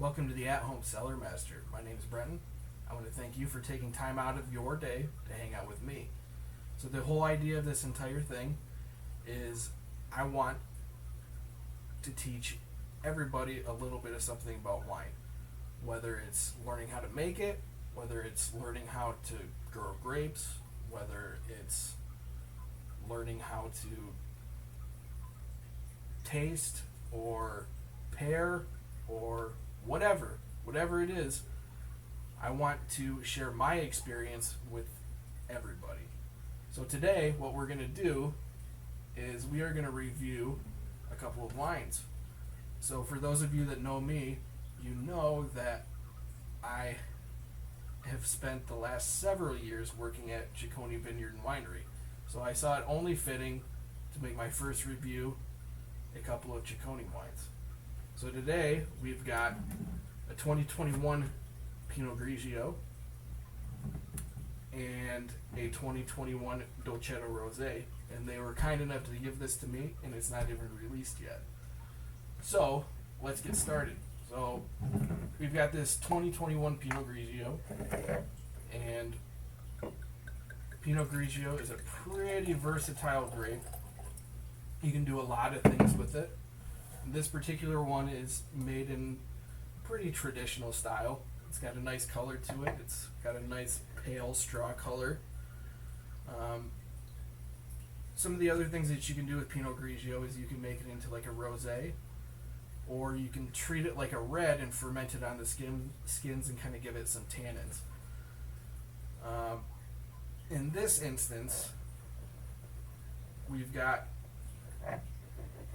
Welcome to the At Home Cellar Master. My name is Brenton. I want to thank you for taking time out of your day to hang out with me. So the whole idea of this entire thing is I want to teach everybody a little bit of something about wine. Whether it's learning how to make it, whether it's learning how to grow grapes, whether it's learning how to taste or pair or whatever it is, I want to share my experience with everybody. So today what we're going to do is we are going to review a couple of wines. So for those of you that know me, you know that I have spent the last several years working at Ciccone Vineyard and Winery. So I saw it only fitting to make my first review a couple of Ciccone wines. So today we've got a 2021 Pinot Grigio and a 2021 Dolcetto Rosé, and they were kind enough to give this to me, and it's not even released yet. So let's get started. So we've got this 2021 Pinot Grigio, and Pinot Grigio is a pretty versatile grape. You can do a lot of things with it. This particular one is made in pretty traditional style. It's got a nice color to it. It's got a nice pale straw color. Some of the other things that you can do with Pinot Grigio is you can make it into like a rosé, or you can treat it like a red and ferment it on the skins and kind of give it some tannins. In this instance, we've got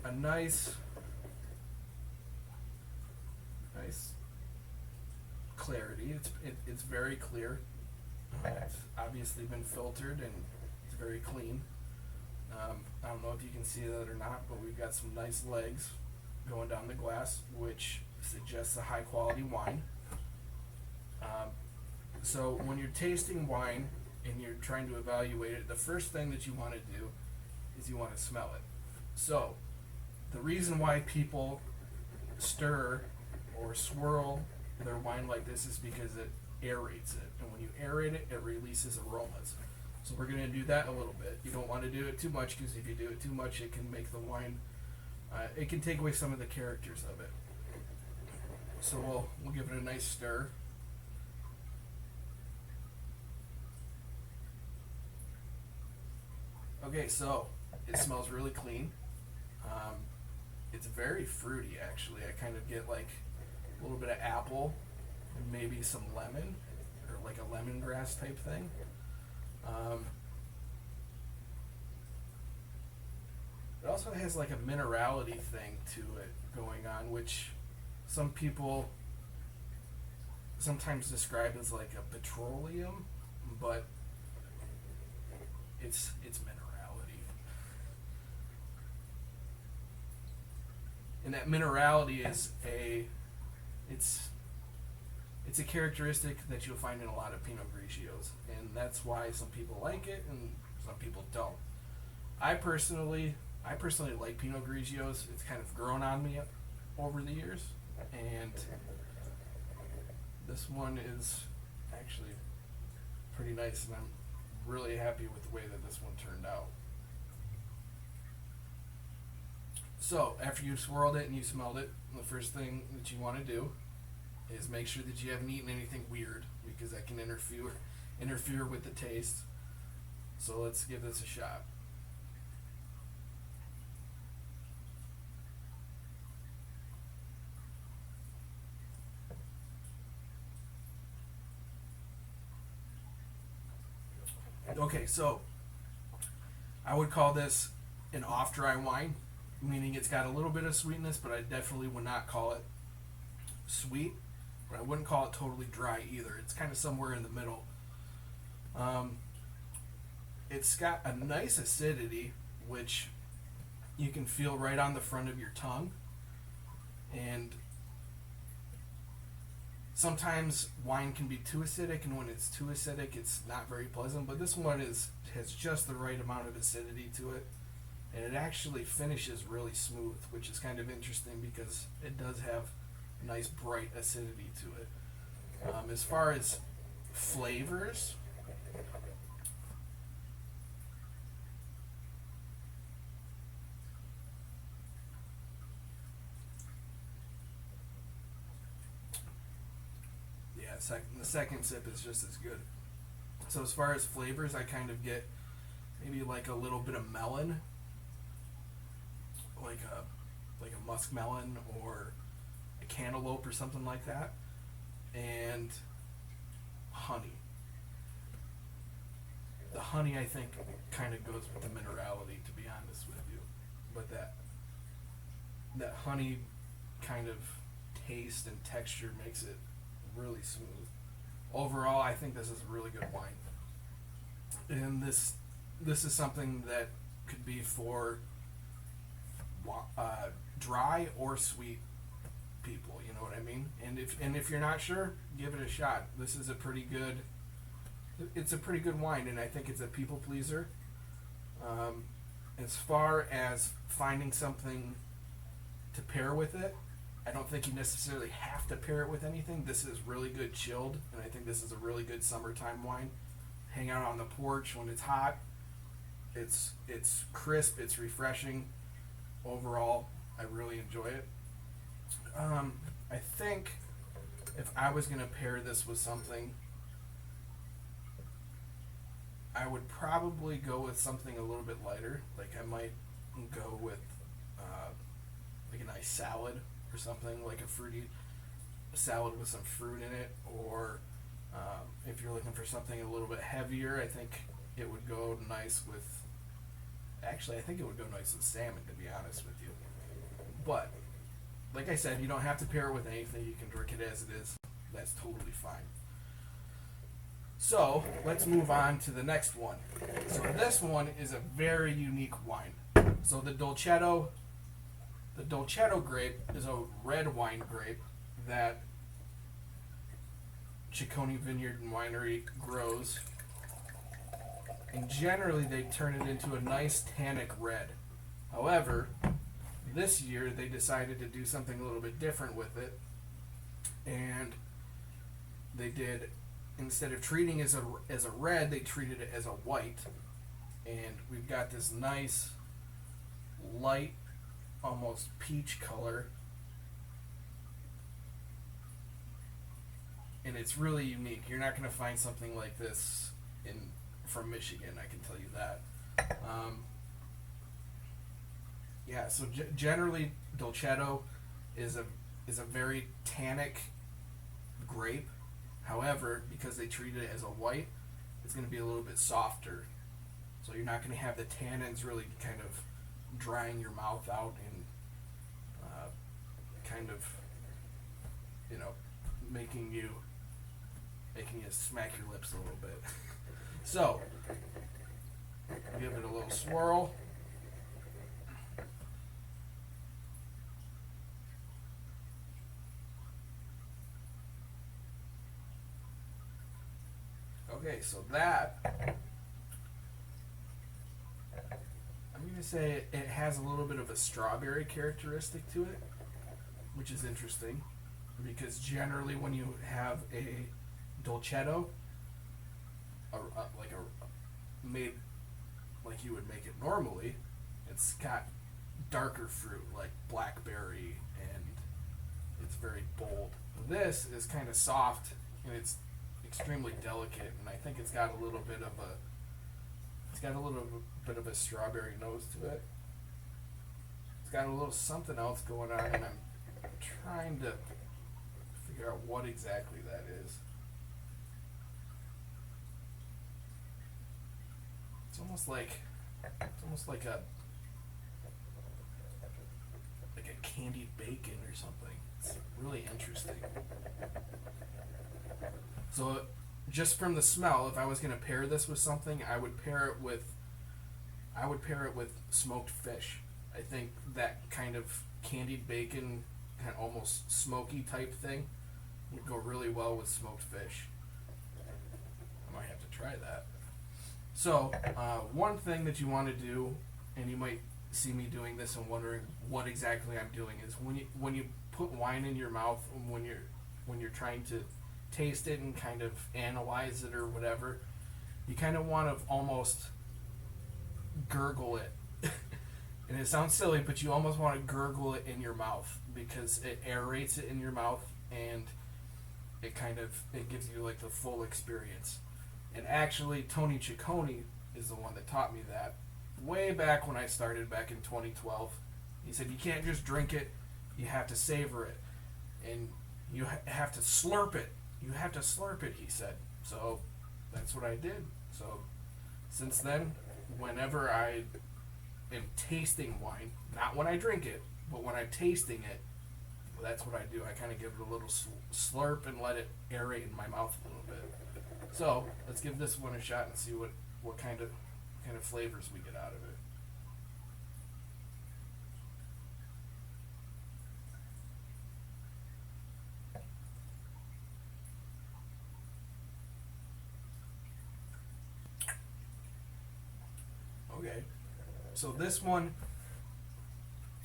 a nice clarity. It's very clear. It's obviously been filtered and it's very clean. I don't know if you can see that or not, but we've got some nice legs going down the glass, which suggests a high quality wine. So when you're tasting wine and you're trying to evaluate it, the first thing that you want to do is you want to smell it. So the reason why people stir or swirl their wine like this is because it aerates it, and when you aerate it, it releases aromas. So we're going to do that a little bit. You don't want to do it too much, because if you do it too much, it can make the wine, it can take away some of the characters of it. So we'll give it a nice stir. Okay, so it smells really clean. It's very fruity, actually. I kind of get like a little bit of apple and maybe some lemon, or like a lemongrass type thing. It also has like a minerality thing to it going on, which some people sometimes describe as like a petroleum, but it's minerality. And that minerality is it's a characteristic that you'll find in a lot of Pinot Grigios, and that's why some people like it and some people don't. I personally like Pinot Grigios. It's kind of grown on me over the years, and this one is actually pretty nice, and I'm really happy with the way that this one turned out. So after you've swirled it and you smelled it, the first thing that you want to do is make sure that you haven't eaten anything weird, because that can interfere with the taste. So let's give this a shot. Okay, so I would call this an off-dry wine, meaning it's got a little bit of sweetness, but I definitely would not call it sweet, but I wouldn't call it totally dry either. It's kind of somewhere in the middle. It's got a nice acidity, which you can feel right on the front of your tongue, and sometimes wine can be too acidic, and when it's too acidic, it's not very pleasant, but this one has just the right amount of acidity to it, and it actually finishes really smooth, which is kind of interesting because it does have nice bright acidity to it. As far as flavors, yeah, the second sip is just as good. So as far as flavors, I kind of get maybe like a little bit of melon, like a muskmelon or a cantaloupe or something like that, and honey. The honey, I think, kind of goes with the minerality, to be honest with you. But that honey kind of taste and texture makes it really smooth. Overall, I think this is a really good wine. And this is something that could be for dry or sweet people, you know what I mean? And if you're not sure, give it a shot. This is a pretty good wine, and I think it's a people pleaser. As far as finding something to pair with it, I don't think you necessarily have to pair it with anything. This is really good chilled, and I think this is a really good summertime wine. Hang out on the porch when it's hot. It's crisp, it's refreshing. Overall, I really enjoy it. I think if I was going to pair this with something, I would probably go with something a little bit lighter. Like I might go with like a nice salad or something, like a fruity salad with some fruit in it. Or if you're looking for something a little bit heavier, I think it would go nice with. Actually, I think it would go nice with salmon, to be honest with you. But like I said, you don't have to pair it with anything. You can drink it as it is. That's totally fine. So let's move on to the next one. So this one is a very unique wine. So the Dolcetto grape is a red wine grape that Ciccone Vineyard and Winery grows. And generally they turn it into a nice tannic red. However, this year they decided to do something a little bit different with it. And they did, instead of treating it as a red, they treated it as a white. And we've got this nice, light, almost peach color. And it's really unique. You're not going to find something like this from Michigan, I can tell you that. Yeah, so generally Dolcetto is a very tannic grape. However, because they treat it as a white, it's going to be a little bit softer. So you're not going to have the tannins really kind of drying your mouth out and kind of, making you smack your lips a little bit. So, give it a little swirl. Okay, so that, I'm going to say it has a little bit of a strawberry characteristic to it, which is interesting, because generally when you have a Dolcetto, made like you would make it normally, it's got darker fruit like blackberry, and it's very bold. This is kind of soft, and it's extremely delicate, and I think it's got a little bit of a strawberry nose to it. It's got a little something else going on, and I'm trying to figure out what exactly that is. It's almost like a candied bacon or something. It's really interesting. So just from the smell, if I was going to pair this with something, I would pair it with smoked fish. I think that kind of candied bacon, kind of almost smoky type thing, would go really well with smoked fish. I might have to try that. So one thing that you want to do, and you might see me doing this and wondering what exactly I'm doing, is when you put wine in your mouth when you're trying to taste it and kind of analyze it or whatever, you kind of want to almost gurgle it. And it sounds silly, but you almost want to gurgle it in your mouth because it aerates it in your mouth, and it gives you like the full experience. And actually, Tony Ciccone is the one that taught me that way back when I started back in 2012. He said you can't just drink it, you have to savor it, and you have to slurp it. You have to slurp it, he said. So that's what I did. So since then, whenever I am tasting wine, not when I drink it, but when I'm tasting it, that's what I do. I kind of give it a little slurp and let it aerate in my mouth a little bit. So let's give this one a shot and see what kind of flavors we get out of it. Okay, so this one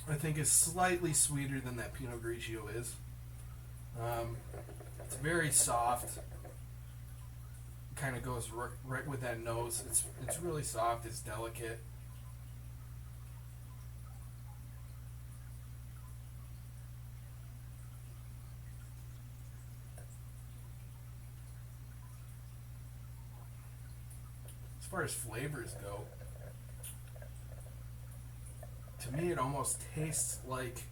I think is slightly sweeter than that Pinot Grigio is. It's very soft. Kind of goes right with that nose. It's really soft. It's delicate. As far as flavors go, to me it almost tastes like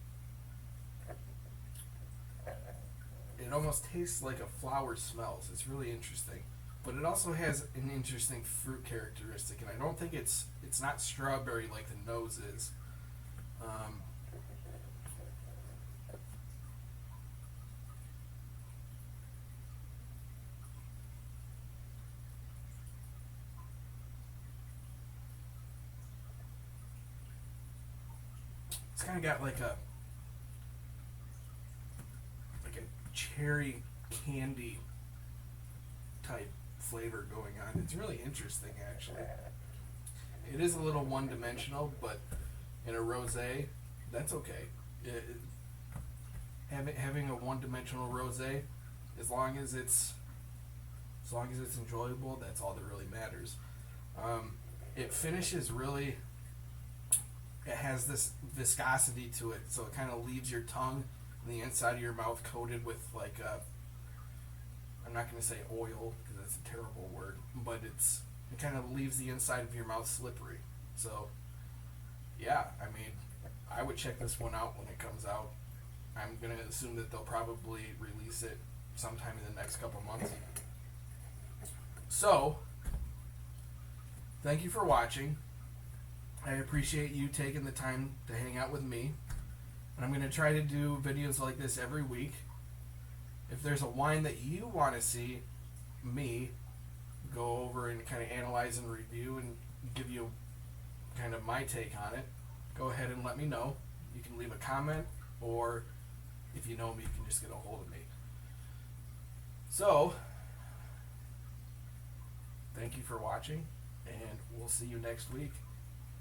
a flower smells. It's really interesting. But it also has an interesting fruit characteristic, and I don't think it's not strawberry like the nose is. It's kind of got like a cherry candy type flavor going on. It's really interesting, actually. It is a little one-dimensional, but in a rosé, that's okay. Having a one-dimensional rosé, as long as it's enjoyable, that's all that really matters. It finishes really. It has this viscosity to it, so it kind of leaves your tongue and the inside of your mouth coated with like I'm not going to say oil because that's a terrible word, but it kind of leaves the inside of your mouth slippery. So, yeah, I mean, I would check this one out when it comes out. I'm going to assume that they'll probably release it sometime in the next couple months. So, thank you for watching. I appreciate you taking the time to hang out with me. And I'm going to try to do videos like this every week. If there's a wine that you want to see me go over and kind of analyze and review and give you kind of my take on it, go ahead and let me know. You can leave a comment, or if you know me, you can just get a hold of me. So, thank you for watching, and we'll see you next week.